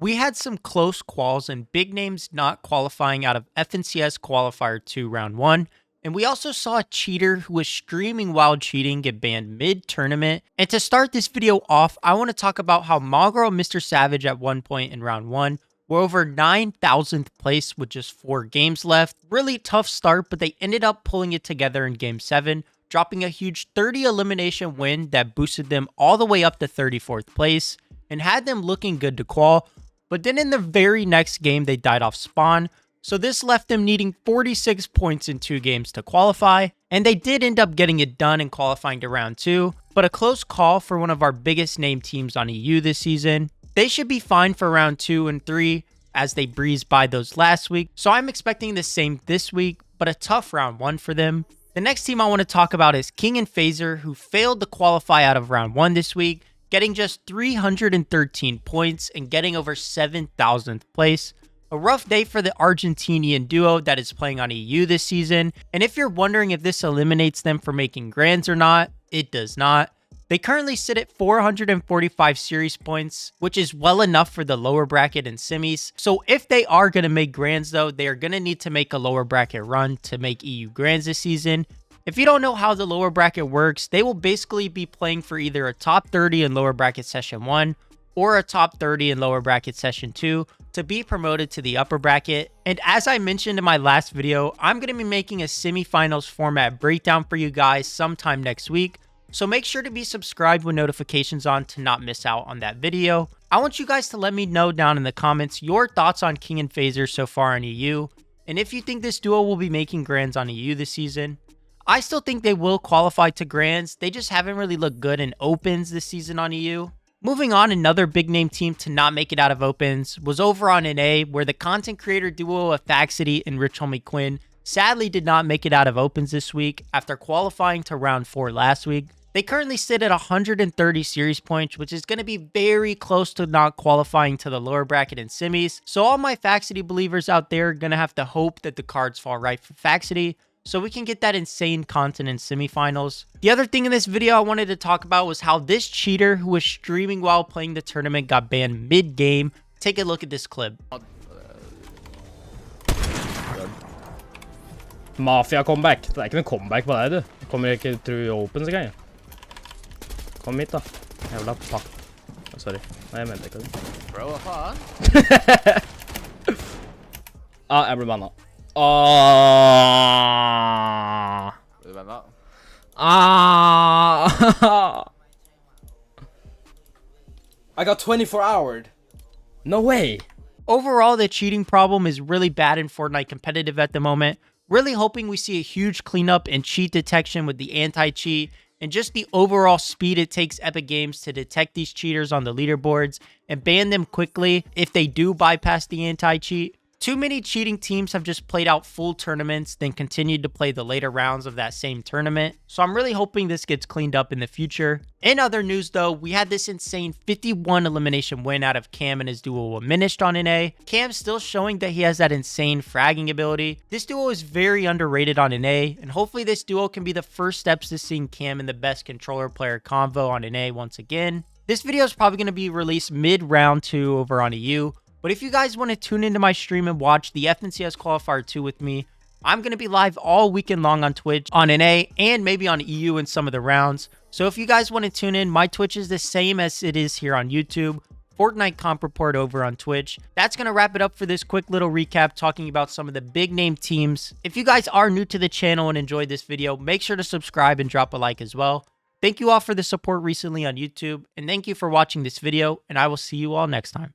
We had some close quals and big names not qualifying out of FNCS Qualifier 2 Round 1, and we also saw a cheater who was streaming while cheating get banned mid-tournament. And to start this video off, I want to talk about how Mongrel and MrSavage at one point in Round 1 were over 9,000th place with just 4 games left. Really tough start, but they ended up pulling it together in Game 7, dropping a huge 30 elimination win that boosted them all the way up to 34th place and had them looking good to qual. But then in the very next game, they died off spawn, so this left them needing 46 points in 2 games to qualify, and they did end up getting it done and qualifying to round 2, but a close call for one of our biggest name teams on EU this season. They should be fine for round 2 and 3 as they breezed by those last week, so I'm expecting the same this week, but a tough round 1 for them. The next team I want to talk about is King and Phaser, who failed to qualify out of round 1 this week, getting just 313 points and getting over 7,000th place. A rough day for the Argentinian duo that is playing on EU this season, and if you're wondering if this eliminates them from making grands or not, it does not. They currently sit at 445 series points, which is well enough for the lower bracket and semis. So if they are going to make grands though, they are going to need to make a lower bracket run to make EU grands this season. If you don't know how the lower bracket works, they will basically be playing for either a top 30 in lower bracket session 1 or a top 30 in lower bracket session 2 to be promoted to the upper bracket. And as I mentioned in my last video, I'm going to be making a semifinals format breakdown for you guys sometime next week. So make sure to be subscribed with notifications on to not miss out on that video. I want you guys to let me know down in the comments your thoughts on King and Phaser so far in EU, and if you think this duo will be making grands on EU this season. I still think they will qualify to grands, they just haven't really looked good in opens this season on EU. Moving on, another big name team to not make it out of opens was over on NA, where the content creator duo of Faxity and Rich Homie Quinn sadly did not make it out of opens this week after qualifying to round 4 last week. They currently sit at 130 series points, which is going to be very close to not qualifying to the lower bracket and semis. So all my Faxity believers out there are going to have to hope that the cards fall right for Faxity, so we can get that insane content in semifinals. The other thing in this video I wanted to talk about was how this cheater who was streaming while playing the tournament got banned mid-game. Take a look at this clip. Mafia comeback. Det ikke noe comeback på deg, du. Kommer ikke through opens engang. Kom hit da. Jævla pakk. Sorry. Nei, jeg mente ikke det. Bro, hva faen? Jeg ble banna. Du banna? I got 24-houred. No way. Overall, the cheating problem is really bad in Fortnite competitive at the moment. Really hoping we see a huge cleanup and cheat detection with the anti-cheat and just the overall speed it takes Epic Games to detect these cheaters on the leaderboards and ban them quickly if they do bypass the anti-cheat. Too many cheating teams have just played out full tournaments, then continued to play the later rounds of that same tournament. So I'm really hoping this gets cleaned up in the future. In other news though, we had this insane 51 elimination win out of Cam and his duo Diminished on NA. Cam's still showing that he has that insane fragging ability. This duo is very underrated on NA, and hopefully this duo can be the first steps to seeing Cam in the best controller player convo on NA once again. This video is probably going to be released mid-round 2 over on EU. But if you guys want to tune into my stream and watch the FNCS Qualifier 2 with me, I'm going to be live all weekend long on Twitch, on NA, and maybe on EU in some of the rounds. So if you guys want to tune in, my Twitch is the same as it is here on YouTube. Fortnite Comp Report over on Twitch. That's going to wrap it up for this quick little recap talking about some of the big name teams. If you guys are new to the channel and enjoyed this video, make sure to subscribe and drop a like as well. Thank you all for the support recently on YouTube, and thank you for watching this video, and I will see you all next time.